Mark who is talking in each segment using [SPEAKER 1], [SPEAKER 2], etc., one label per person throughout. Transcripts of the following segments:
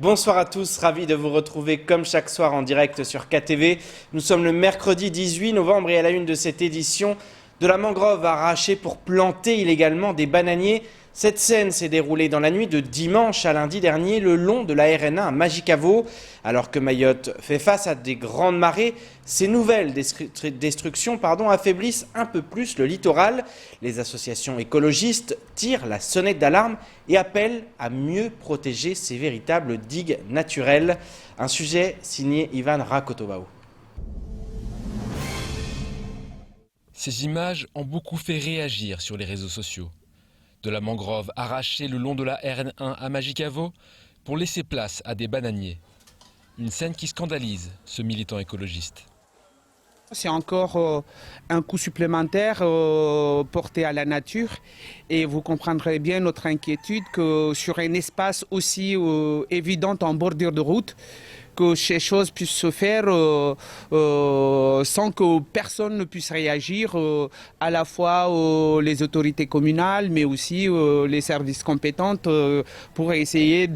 [SPEAKER 1] Bonsoir à tous, ravi de vous retrouver comme chaque soir en direct sur KTV. Nous sommes le mercredi 18 novembre et à la une de cette édition de la mangrove arrachée pour planter illégalement des bananiers. Cette scène s'est déroulée dans la nuit de dimanche à lundi dernier le long de la RN1 à Majicavo. Alors que Mayotte fait face à des grandes marées, ces nouvelles destructions affaiblissent un peu plus le littoral. Les associations écologistes tirent la sonnette d'alarme et appellent à mieux protéger ces véritables digues naturelles. Un sujet signé Ivan Rakotovao.
[SPEAKER 2] Ces images ont beaucoup fait réagir sur les réseaux sociaux. De la mangrove arrachée le long de la RN1 à Majicavo pour laisser place à des bananiers. Une scène qui scandalise ce militant écologiste.
[SPEAKER 3] C'est encore un coup supplémentaire porté à la nature et vous comprendrez bien notre inquiétude que sur un espace aussi évident en bordure de route, que ces choses puissent se faire sans que personne ne puisse réagir, à la fois les autorités communales, mais aussi les services compétents pour essayer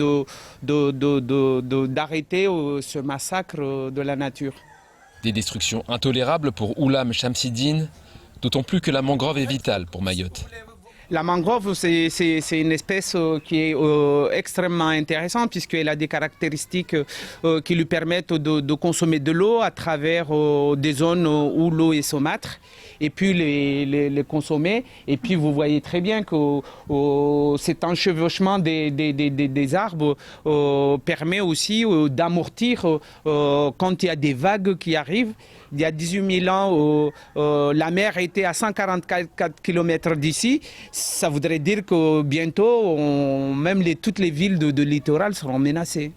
[SPEAKER 3] d'arrêter ce massacre de la nature.
[SPEAKER 2] Des destructions intolérables pour Oulam Shamsidine, d'autant plus que la mangrove est vitale pour Mayotte.
[SPEAKER 3] La mangrove, c'est une espèce qui est extrêmement intéressante puisqu'elle a des caractéristiques qui lui permettent de consommer de l'eau à travers des zones où l'eau est saumâtre et puis les consommer. Et puis vous voyez très bien que cet enchevêchement des arbres permet aussi d'amortir quand il y a des vagues qui arrivent. Il y a 18 000 ans, la mer était à 144 km d'ici. Ça voudrait dire que bientôt, toutes les villes de littoral seront menacées.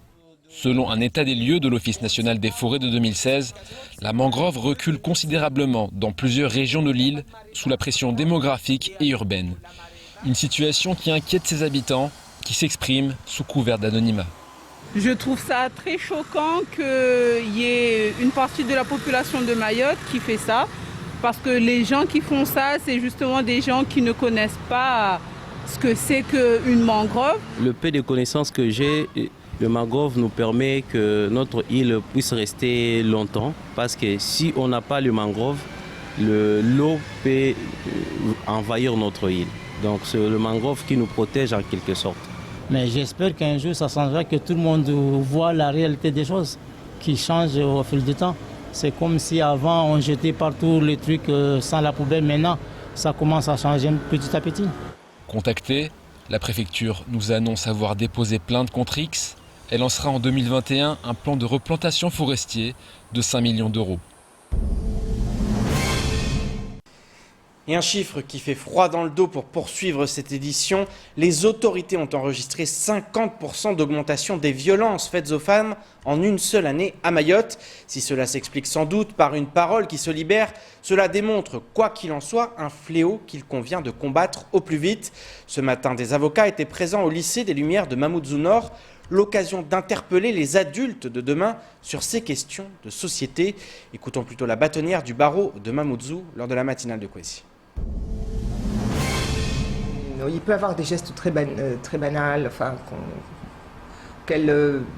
[SPEAKER 2] Selon un état des lieux de l'Office national des forêts de 2016, la mangrove recule considérablement dans plusieurs régions de l'île sous la pression démographique et urbaine. Une situation qui inquiète ses habitants, qui s'expriment sous couvert d'anonymat.
[SPEAKER 4] Je trouve ça très choquant qu'il y ait une partie de la population de Mayotte qui fait ça, parce que les gens qui font ça, c'est justement des gens qui ne connaissent pas ce que c'est qu'une mangrove.
[SPEAKER 5] Le peu de connaissances que j'ai, le mangrove nous permet que notre île puisse rester longtemps, parce que si on n'a pas le mangrove, l'eau peut envahir notre île. Donc c'est le mangrove qui nous protège en quelque sorte.
[SPEAKER 6] Mais j'espère qu'un jour, ça changera, que tout le monde voit la réalité des choses qui changent au fil du temps. C'est comme si avant, on jetait partout les trucs sans la poubelle. Maintenant, ça commence à changer petit à petit.
[SPEAKER 2] Contactée, la préfecture nous annonce avoir déposé plainte contre X. Elle lancera en 2021 un plan de replantation forestier de 5 millions d'euros.
[SPEAKER 1] Et un chiffre qui fait froid dans le dos pour poursuivre cette édition, les autorités ont enregistré 50% d'augmentation des violences faites aux femmes en une seule année à Mayotte. Si cela s'explique sans doute par une parole qui se libère, cela démontre, quoi qu'il en soit, un fléau qu'il convient de combattre au plus vite. Ce matin, des avocats étaient présents au lycée des Lumières de Mamoudzou Nord, l'occasion d'interpeller les adultes de demain sur ces questions de société. Écoutons plutôt la bâtonnière du barreau de Mamoudzou lors de la matinale de Kwesi.
[SPEAKER 7] Il peut y avoir des gestes très banals,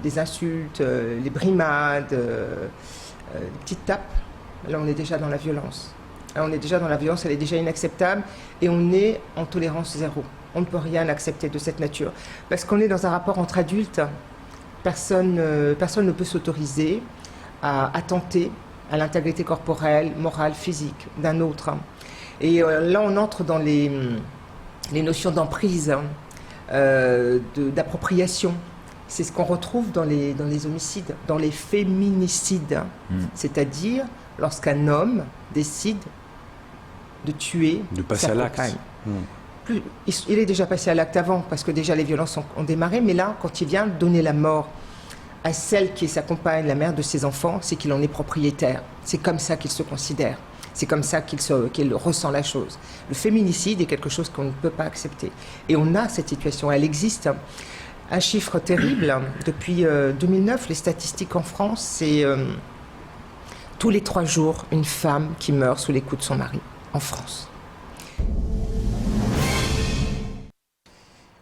[SPEAKER 7] des insultes, les brimades, des petites tapes. Là, on est déjà dans la violence. Là, on est déjà dans la violence, elle est déjà inacceptable et on est en tolérance zéro. On ne peut rien accepter de cette nature. Parce qu'on est dans un rapport entre adultes, personne ne peut s'autoriser à attenter à l'intégrité corporelle, morale, physique d'un autre. Et là, on entre dans les notions d'emprise, d'appropriation. C'est ce qu'on retrouve dans les homicides, dans les féminicides. C'est-à-dire lorsqu'un homme décide de tuer
[SPEAKER 8] de passer à l'acte.
[SPEAKER 7] Il est déjà passé à l'acte avant, parce que déjà les violences ont démarré, mais là, quand il vient donner la mort à celle qui est sa compagne, la mère de ses enfants, c'est qu'il en est propriétaire. C'est comme ça qu'il se considère. C'est comme ça qu'il ressent la chose. Le féminicide est quelque chose qu'on ne peut pas accepter. Et on a cette situation, elle existe. Un chiffre terrible, depuis 2009, les statistiques en France, c'est tous les 3 jours, une femme qui meurt sous les coups de son mari, en France.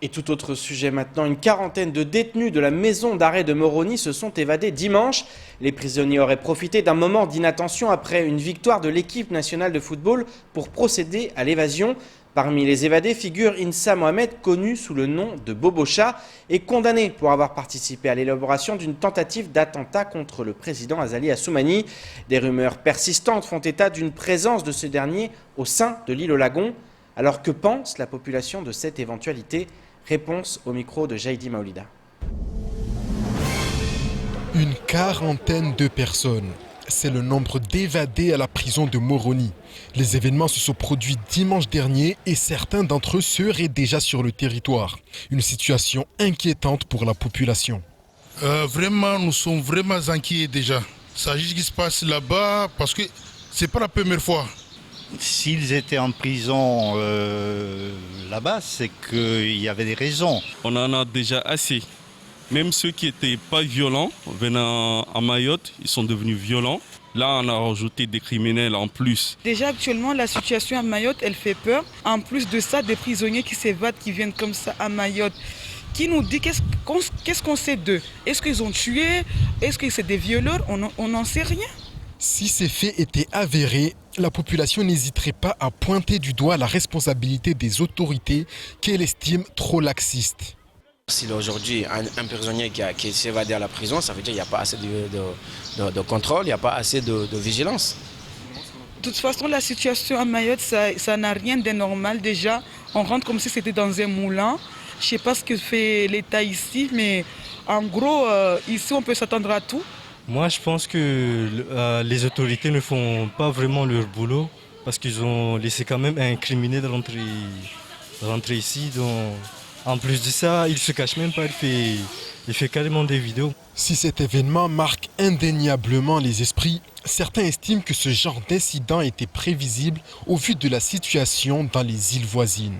[SPEAKER 1] Et tout autre sujet maintenant, une quarantaine de détenus de la maison d'arrêt de Moroni se sont évadés dimanche. Les prisonniers auraient profité d'un moment d'inattention après une victoire de l'équipe nationale de football pour procéder à l'évasion. Parmi les évadés figure Insa Mohamed, connu sous le nom de Bobocha, et condamné pour avoir participé à l'élaboration d'une tentative d'attentat contre le président Azali Assoumani. Des rumeurs persistantes font état d'une présence de ce dernier au sein de l'île aux Lagons. Alors que pense la population de cette éventualité ? Réponse au micro de Jaidi Maoulida.
[SPEAKER 8] Une quarantaine de personnes. C'est le nombre d'évadés à la prison de Moroni. Les événements se sont produits dimanche dernier et certains d'entre eux seraient déjà sur le territoire. Une situation inquiétante pour la population.
[SPEAKER 9] Vraiment, nous sommes vraiment inquiets déjà. Ça s'agit de ce qui se passe là-bas parce que c'est pas la première fois.
[SPEAKER 10] S'ils étaient en prison là-bas, c'est qu'il y avait des raisons.
[SPEAKER 11] On en a déjà assez. Même ceux qui n'étaient pas violents, venant à Mayotte, ils sont devenus violents. Là, on a rajouté des criminels en plus.
[SPEAKER 12] Déjà, actuellement, la situation à Mayotte, elle fait peur. En plus de ça, des prisonniers qui s'évadent, qui viennent comme ça à Mayotte. Qui nous dit qu'est-ce qu'on sait d'eux? Est-ce qu'ils ont tué? Est-ce que c'est des violeurs? On n'en sait rien.
[SPEAKER 8] Si ces faits étaient avérés, la population n'hésiterait pas à pointer du doigt la responsabilité des autorités qu'elle estime trop laxistes.
[SPEAKER 13] Si aujourd'hui un prisonnier qui s'est évadé à la prison, ça veut dire qu'il n'y a pas assez de contrôle, il n'y a pas assez de vigilance.
[SPEAKER 12] De toute façon, la situation à Mayotte, ça n'a rien d'anormal déjà. On rentre comme si c'était dans un moulin. Je ne sais pas ce que fait l'État ici, mais en gros, ici, on peut s'attendre à tout.
[SPEAKER 14] Moi, je pense que les autorités ne font pas vraiment leur boulot parce qu'ils ont laissé quand même un criminel rentrer ici. Donc, en plus de ça, il ne se cache même pas, il fait carrément des vidéos.
[SPEAKER 8] Si cet événement marque indéniablement les esprits, certains estiment que ce genre d'incident était prévisible au vu de la situation dans les îles voisines.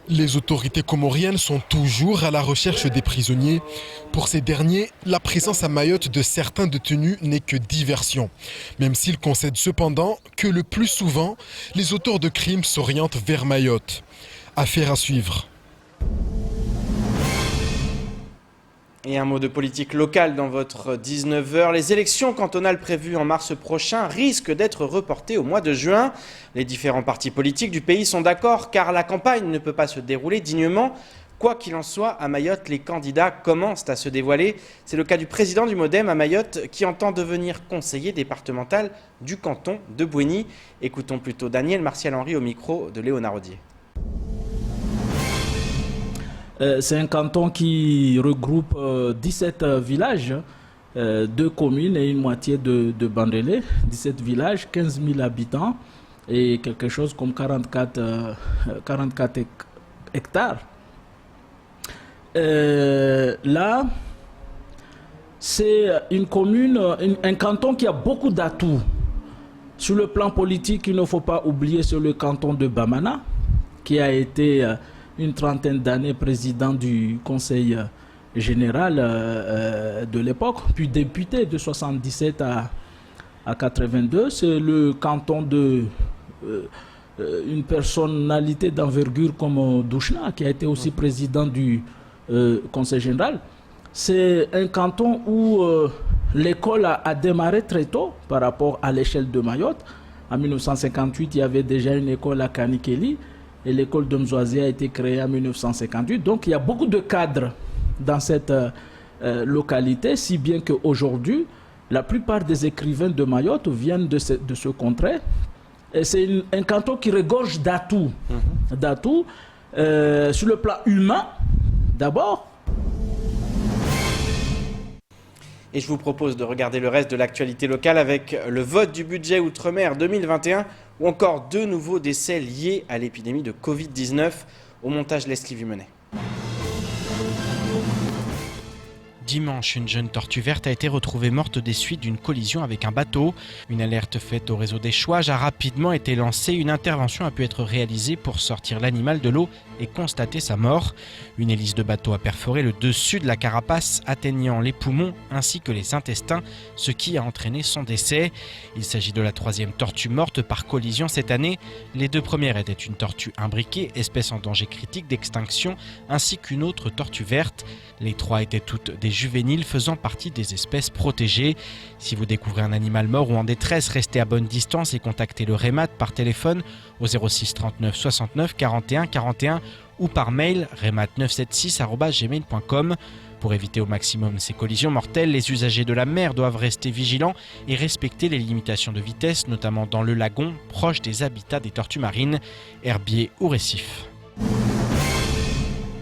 [SPEAKER 8] Les autorités comoriennes sont toujours à la recherche des prisonniers. Pour ces derniers, la présence à Mayotte de certains détenus n'est que diversion. Même s'ils concèdent cependant que le plus souvent, les auteurs de crimes s'orientent vers Mayotte. Affaire à suivre.
[SPEAKER 1] Et un mot de politique locale dans votre 19h. Les élections cantonales prévues en mars prochain risquent d'être reportées au mois de juin. Les différents partis politiques du pays sont d'accord car la campagne ne peut pas se dérouler dignement. Quoi qu'il en soit, à Mayotte, les candidats commencent à se dévoiler. C'est le cas du président du Modem à Mayotte qui entend devenir conseiller départemental du canton de Bouéni. Écoutons plutôt Daniel Martial-Henry au micro de Léonard Audier.
[SPEAKER 6] C'est un canton qui regroupe 17 villages, 2 communes et une moitié de Bandélé. 17 villages, 15 000 habitants et quelque chose comme 44 hectares. Là, c'est une commune, un canton qui a beaucoup d'atouts. Sur le plan politique, il ne faut pas oublier sur le canton de Bamana, qui a été une trentaine d'années président du conseil général de l'époque, puis député de 77 à 82. C'est le canton de une personnalité d'envergure comme Douchna, qui a été aussi président du conseil général. C'est un canton où l'école a démarré très tôt par rapport à l'échelle de Mayotte. En 1958, il y avait déjà une école à Kanikeli. Et l'école de Mzoazi a été créée en 1958. Donc il y a beaucoup de cadres dans cette localité, si bien qu'aujourd'hui, la plupart des écrivains de Mayotte viennent de ce contrée. Et c'est un canton qui regorge d'atouts. D'atouts sur le plan humain, d'abord.
[SPEAKER 1] Et je vous propose de regarder le reste de l'actualité locale avec le vote du budget Outre-mer 2021 ou encore 2 nouveaux décès liés à l'épidémie de Covid-19. Au montage, Leslie Vumenet. dimanche, une jeune tortue verte a été retrouvée morte des suites d'une collision avec un bateau. Une alerte faite au réseau d'échouage a rapidement été lancée. Une intervention a pu être réalisée pour sortir l'animal de l'eau et constater sa mort. Une hélice de bateau a perforé le dessus de la carapace, atteignant les poumons ainsi que les intestins, ce qui a entraîné son décès. Il s'agit de la 3e tortue morte par collision cette année. Les 2 premières étaient une tortue imbriquée, espèce en danger critique d'extinction, ainsi qu'une autre tortue verte. Les 3 étaient toutes des juvéniles faisant partie des espèces protégées. Si vous découvrez un animal mort ou en détresse, restez à bonne distance et contactez le REMAT par téléphone au 06 39 69 41 41 ou par mail remat976@gmail.com. Pour éviter au maximum ces collisions mortelles, les usagers de la mer doivent rester vigilants et respecter les limitations de vitesse, notamment dans le lagon, proche des habitats des tortues marines, herbiers ou récifs.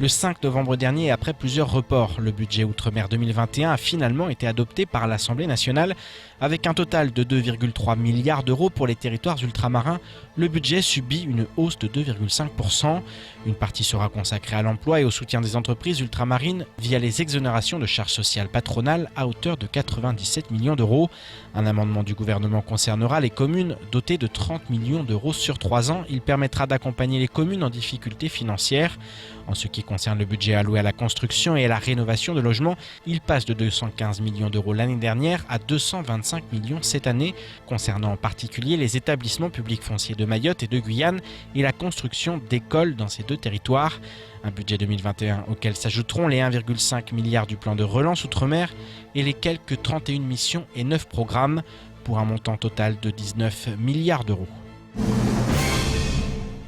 [SPEAKER 1] Le 5 novembre dernier, après plusieurs reports, le budget Outre-mer 2021 a finalement été adopté par l'Assemblée nationale. Avec un total de 2,3 milliards d'euros pour les territoires ultramarins, le budget subit une hausse de 2,5%. Une partie sera consacrée à l'emploi et au soutien des entreprises ultramarines via les exonérations de charges sociales patronales à hauteur de 97 millions d'euros. Un amendement du gouvernement concernera les communes dotées de 30 millions d'euros sur 3 ans. Il permettra d'accompagner les communes en difficulté financière. En ce qui concerne le budget alloué à la construction et à la rénovation de logements, il passe de 215 millions d'euros l'année dernière à 225 millions cette année, concernant en particulier les établissements publics fonciers de Mayotte et de Guyane et la construction d'écoles dans ces 2 territoires. Un budget 2021 auquel s'ajouteront les 1,5 milliard du plan de relance Outre-mer et les quelques 31 missions et 9 programmes pour un montant total de 19 milliards d'euros.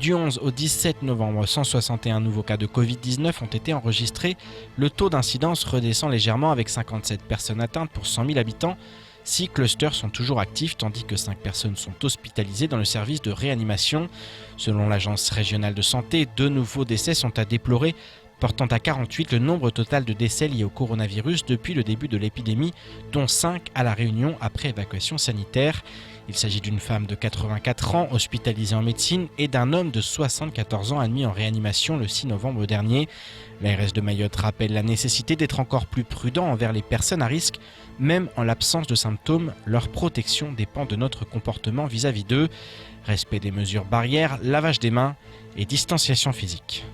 [SPEAKER 1] Du 11 au 17 novembre, 161 nouveaux cas de Covid-19 ont été enregistrés. Le taux d'incidence redescend légèrement avec 57 personnes atteintes pour 100 000 habitants. 6 clusters sont toujours actifs tandis que 5 personnes sont hospitalisées dans le service de réanimation. Selon l'Agence régionale de santé, 2 nouveaux décès sont à déplorer, portant à 48 le nombre total de décès liés au coronavirus depuis le début de l'épidémie, dont 5 à La Réunion après évacuation sanitaire. Il s'agit d'une femme de 84 ans hospitalisée en médecine et d'un homme de 74 ans admis en réanimation le 6 novembre dernier. L'ARS de Mayotte rappelle la nécessité d'être encore plus prudent envers les personnes à risque. Même en l'absence de symptômes, leur protection dépend de notre comportement vis-à-vis d'eux. Respect des mesures barrières, lavage des mains et distanciation physique.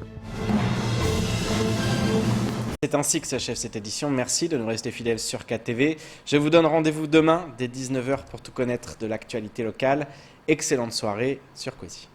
[SPEAKER 1] C'est ainsi que s'achève cette édition. Merci de nous rester fidèles sur KTV. Je vous donne rendez-vous demain dès 19h pour tout connaître de l'actualité locale. Excellente soirée sur Kwesi.